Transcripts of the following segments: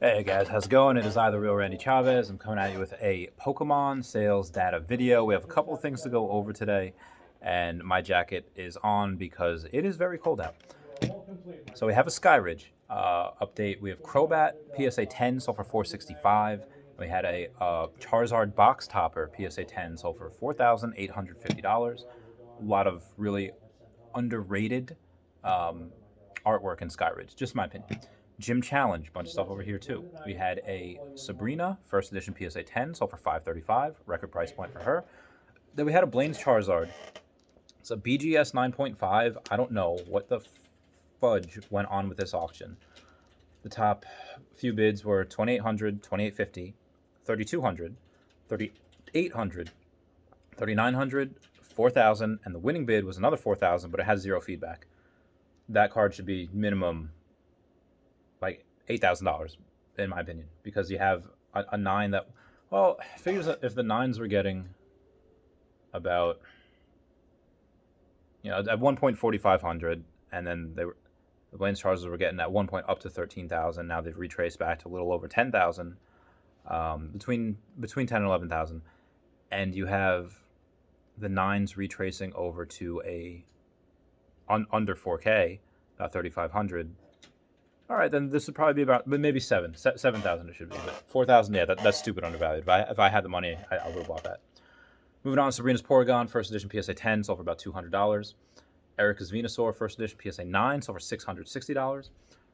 Hey guys, how's it going? It is I, the real Randy Chavez. I'm coming at you with a Pokemon sales data video. We have a couple of things to go over today, and my jacket is on because it is very cold out. So we have a Skyridge update. We have Crobat PSA 10 sold for $465. We had a Charizard box topper PSA 10 sold for $4,850. A lot of really underrated artwork in Skyridge, just my opinion. Gym Challenge, bunch of stuff over here too. We had a Sabrina first edition PSA 10, sold for $535, record price point for her. Then we had a Blaines Charizard. It's a BGS 9.5. I don't know what the fudge went on with this auction. The top few bids were 2,800, 2,850, 3,200, 3,800, 3,900, 4,000, and the winning bid was another 4,000, but it has zero feedback. That card should be minimum like $8,000 in my opinion, because you have a 9 that, well, figures that if the 9s were getting about, at 1.4500, and then the Blaines Charizards were getting at 1 point up to 13,000. Now they've retraced back to a little over 10,000, between 10 and 11,000, and you have the 9s retracing over to a under 4K, about 3,500. All right, then this would probably be about maybe 7,000 it should be, but 4,000, yeah, that's stupid undervalued. If I had the money, I would have bought that. Moving on, Sabrina's Porygon, first edition PSA 10, sold for about $200. Erica's Venusaur, first edition PSA 9, sold for $660.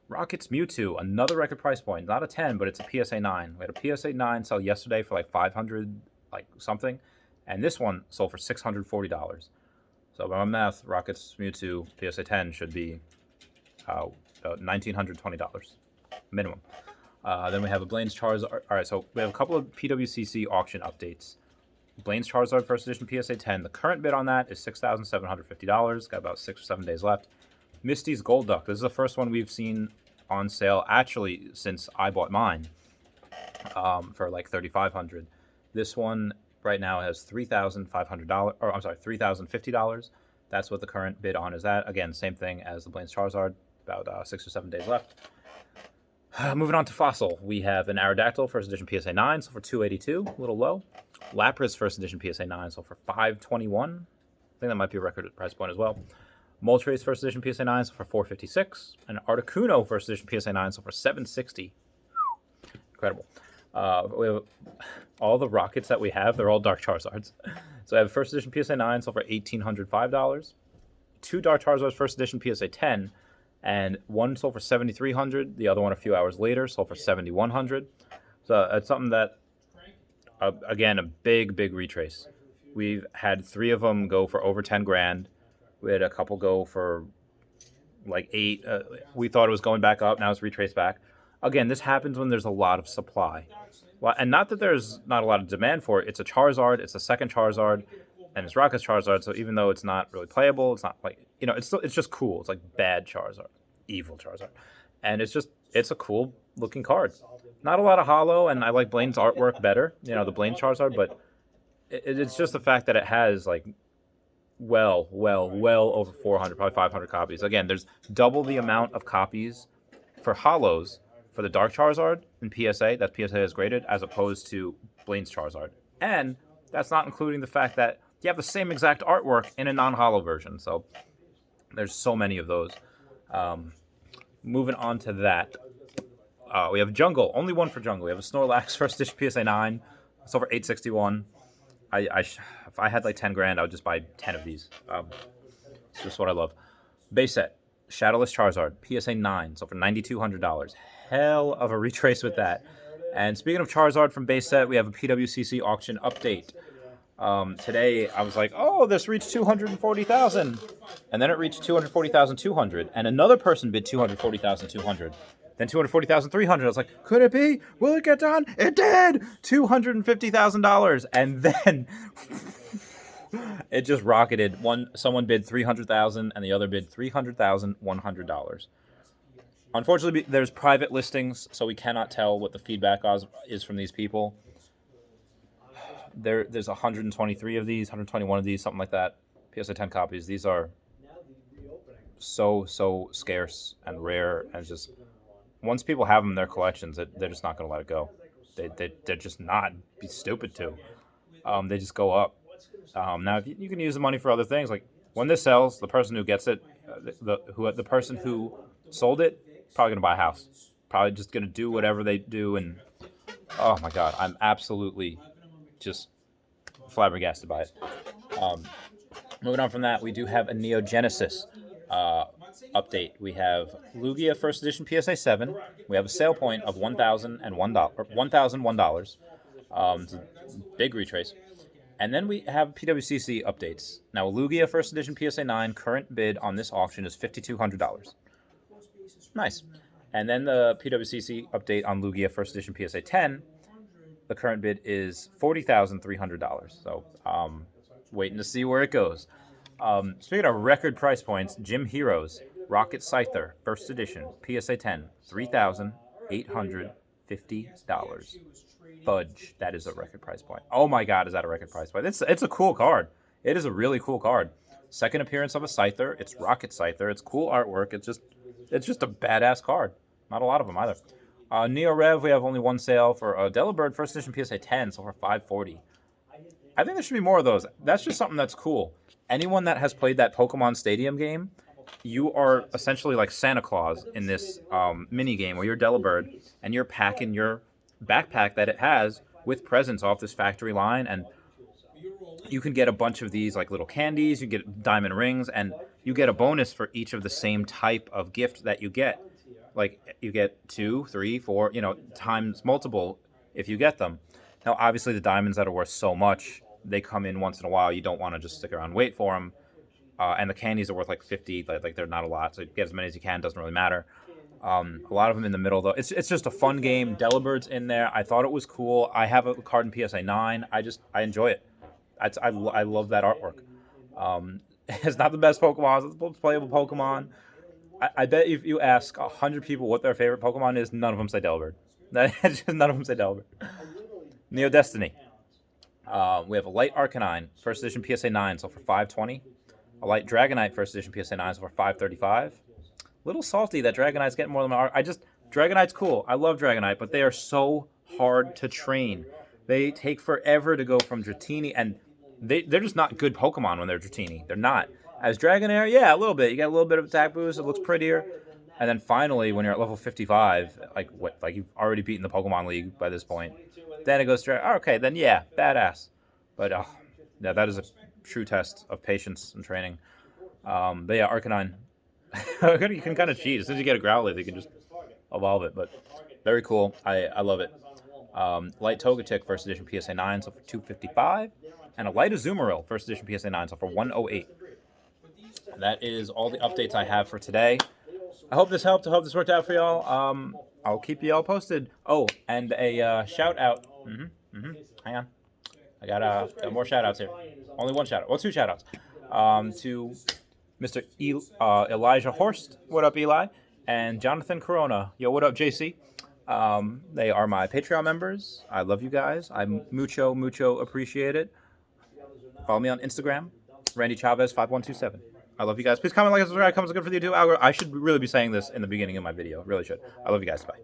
Rocket's Mewtwo, another record price point, not a 10, but it's a PSA 9. We had a PSA 9 sell yesterday for like 500, like something, and this one sold for $640. So by my math, Rocket's Mewtwo PSA 10 should be about $1,920 minimum. Then we have a Blaines Charizard. All right, so we have a couple of pwcc auction updates. Blaines Charizard first edition PSA 10. The current bid on that is $6,750. Got about 6 or 7 days left. Misty's Gold Duck. This is the first one we've seen on sale actually since I bought mine, for like $3,500. This one right now has $3,500, or I'm sorry, $3,050. That's what the current bid on is at. Again, same thing as the Blaines Charizard. About 6 or 7 days left. Moving on to Fossil, we have an Aerodactyl first edition PSA 9, sold for $282, a little low. Lapras first edition PSA 9, sold for $521. I think that might be a record price point as well. Moltres first edition PSA 9, sold for $456. And Articuno first edition PSA 9, sold for $760. Incredible. We have all the Rockets that we have, they're all Dark Charizards. So I have first edition PSA 9, sold for $1,805. 2 Dark Charizards first edition PSA 10, and one sold for $7,300. The other one a few hours later sold for $7,100. So it's something that, again, a big retrace. We've had 3 of them go for over 10 grand. We had a couple go for like 8. We thought it was going back up. Now it's retraced back. Again, this happens when there's a lot of supply. Well, and not that there's not a lot of demand for it. It's a Charizard. It's a second Charizard. And it's Rocket's Charizard, so even though it's not really playable, it's not like, it's just cool. It's like bad Charizard, evil Charizard. And it's a cool looking card. Not a lot of holo, and I like Blaine's artwork better, the Blaine Charizard, but it's just the fact that it has like well over 400, probably 500 copies. Again, there's double the amount of copies for holos for the Dark Charizard in PSA, that PSA is graded, as opposed to Blaine's Charizard. And that's not including the fact that you have the same exact artwork in a non-holo version. So there's so many of those. Moving on to that, we have Jungle. Only one for Jungle. We have a Snorlax first edition PSA 9. It's over $861. If I had like 10 grand, I would just buy 10 of these. It's just what I love. Base set, Shadowless Charizard, PSA 9. So for $9,200. Hell of a retrace with that. And speaking of Charizard from base set, we have a PWCC auction update. Today I was like, oh, this reached 240,000, and then it reached 240,200, and another person bid 240,200, then 240,300. I was like, could it be? Will it get done? It did. $250,000, and then it just rocketed. Someone bid 300,000, and the other bid $300,100. Unfortunately, there's private listings, so we cannot tell what the feedback is from these people. There's 123 of these, 121 of these, something like that. PSA 10 copies. These are so scarce and rare, and just once people have them in their collections, they're just not going to let it go. They're just not be stupid to. They just go up. Now, if you can use the money for other things, like when this sells, the person who gets it, the person who sold it, probably going to buy a house. Probably just going to do whatever they do. And oh my God, I'm absolutely just flabbergasted by it. Moving on from that, we do have a Neogenesis update. We have Lugia First Edition PSA 7. We have a sale point of $1,001. It's a big retrace. And then we have pwcc updates. Now, Lugia First Edition PSA 9 current bid on this auction is $5,200. Nice. And then the pwcc update on Lugia First Edition PSA 10, the current bid is $40,300. So, waiting to see where it goes. Speaking of record price points, Gym Heroes Rocket Scyther First Edition PSA 10, $3,850. Fudge, that is a record price point. Oh my God, is that a record price point? It's a cool card. It is a really cool card. Second appearance of a Scyther. It's Rocket Scyther. It's cool artwork. It's just a badass card. Not a lot of them either. Neo Rev, we have only one sale for Delibird First Edition PSA 10, so for $540. I think there should be more of those. That's just something that's cool. Anyone that has played that Pokemon Stadium game, you are essentially like Santa Claus in this mini game where you're Delibird and you're packing your backpack that it has with presents off this factory line, and you can get a bunch of these like little candies, you get diamond rings, and you get a bonus for each of the same type of gift that you get. Like you get 2, 3, 4, times multiple if you get them. Now, obviously, the diamonds that are worth so much, they come in once in a while. You don't want to just stick around and wait for them. And the candies are worth like 50, like they're not a lot, so you get as many as you can. Doesn't really matter. A lot of them in the middle, though. It's just a fun game. Delibird's in there. I thought it was cool. I have a card in PSA 9. I enjoy it. I love that artwork. It's not the best Pokemon. It's the most playable Pokemon. I bet if you ask 100 people what their favorite Pokemon is, none of them say Delibird. None of them say Delibird. Neo Destiny. We have a Light Arcanine, First Edition PSA 9, so for $520. A Light Dragonite, First Edition PSA 9, so for $535. Little salty that Dragonite's getting more than my art. Dragonite's cool. I love Dragonite, but they are so hard to train. They take forever to go from Dratini, and they're just not good Pokemon when they're Dratini. They're not. As Dragonair, yeah, a little bit. You get a little bit of attack boost. It looks prettier. And then finally, when you're at level 55, like you've already beaten the Pokemon League by this point, then it goes to, okay, then yeah, badass. But yeah, that is a true test of patience and training. But yeah, Arcanine. You can kind of cheat. As soon as you get a Growlithe, you can just evolve it. But very cool. I love it. Light Togetic, First Edition PSA 9, so for $255. And a Light Azumarill, First Edition PSA 9, so for $108. That is all the updates I have for today. I hope this helped. I hope this worked out for y'all. I'll keep you all posted. Oh, and a shout out. Hang on. I got more shout outs here. Only one shout out. Well, 2 shout outs. To Mr. Elijah Horst. What up, Eli? And Jonathan Corona. Yo, what up, JC? They are my Patreon members. I love you guys. I mucho appreciate it. Follow me on Instagram. Randy Chavez 5127. I love you guys. Please comment, like, and subscribe. Comments are good for the YouTube algorithm. I should really be saying this in the beginning of my video. Really should. I love you guys. Bye.